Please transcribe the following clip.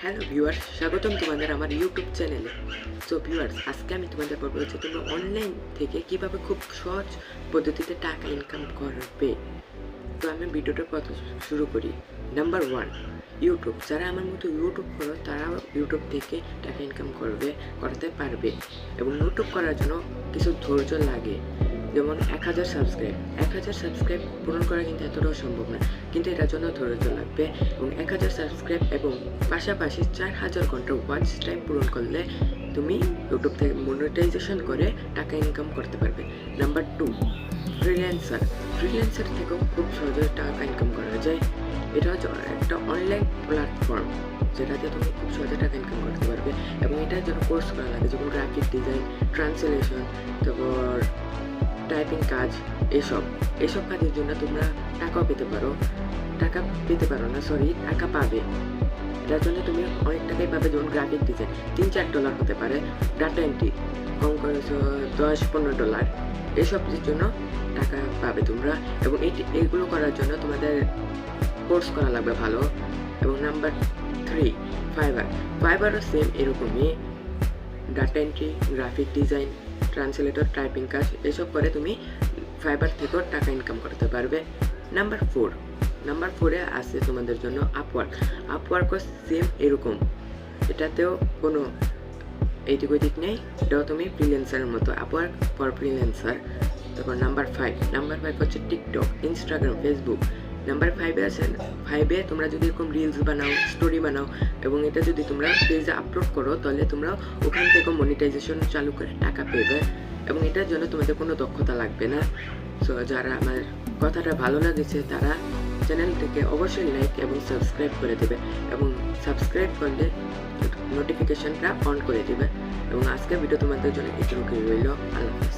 Hello viewers, স্বাগতম তোমাদের আমার ইউটিউব চ্যানেলে। সো ভিউয়ার্স, আজকে আমি তোমাদের বলবো যে তোমরা অনলাইন থেকে কিভাবে খুব সহজ পদ্ধতিতে টাকা ইনকাম করবে। তো আমি ভিডিওটা শুরু করি। Number 1, YouTube. যারা আমার মতো ইউটিউব করো তারা ইউটিউব থেকে টাকা ইনকাম করতে পারবে, এবং ইউটিউব করার জন্য কিছু ধৈর্য লাগে। যেমন 1000 সাবস্ক্রাইব পূরণ করা কিন্তু এতটাও সম্ভব না, কিন্তু এটার জন্য ধৈর্য লাগবে। এবং 1000 সাবস্ক্রাইব এবং পাশাপাশি 4000 ঘন্টা ওয়াচ টাইম পূরণ করলে তুমি ইউটিউব থেকে মনিটাইজেশন করে টাকা ইনকাম করতে পারবে। নাম্বার 2, ফ্রিল্যান্সার থেকেও খুব সহজে টাকা ইনকাম করা যায়। এটা হচ্ছে একটা অনলাইন প্ল্যাটফর্ম যেটাতে তুমি খুব সহজে টাকা ইনকাম করতে পারবে, এবং এটার জন্য কোর্স করা লাগে, যেমন গ্রাফিক ডিজাইন, ট্রান্সলেশন, তারপর টাইপিং কাজ। এসব কাজের জন্য তোমরা টাকা পেতে পারো টাকা পাবে। এটার জন্য তুমি অনেক টাকাই পাবে, যেমন গ্রাফিক ডিজাইন $3-4 হতে পারে, ডাটা এন্ট্রি কম করে $10-15, এসবের জন্য টাকা পাবে তোমরা। এবং এইগুলো করার জন্য তোমাদের কোর্স করা লাগবে ভালো। এবং নাম্বার 3, ফাইবারও সেম এরকমই, data entry, graphic design, translator, typing কাজ, এসব করে তুমি ফাইবার থেকেও টাকা ইনকাম করতে পারবে। নাম্বার 4-এ আছে তোমাদের জন্য আপওয়ার্কও সেম এরকম, এটাতেও কোনো এইদিক ওইদিক নেই, এটাও তুমি ফ্রিল্যান্সারের মতো, আপওয়ার্ক ফর ফ্রিল্যান্সার। তারপর নাম্বার 5 হচ্ছে টিকটক, ইনস্টাগ্রাম, ফেসবুক। নাম্বার 5-এ তোমরা যদি এরকম রিলস বানাও, স্টোরি বানাও, এবং এটা যদি তোমরা পেজে আপলোড করো, তাহলে তোমরা ওখান থেকে মনিটাইজেশন চালু করে টাকা পেবে, এবং এটার জন্য তোমাদের কোনো দক্ষতা লাগবে না। সো যারা আমার কথাটা ভালো লাগছে তারা চ্যানেলটিকে অবশ্যই লাইক এবং সাবস্ক্রাইব করে দেবে, এবং সাবস্ক্রাইব করলে নোটিফিকেশনটা অন করে দেবে। এবং আজকের ভিডিও তোমাদের জন্য এটুকুই রইল। আল্লাহ হাফেজ।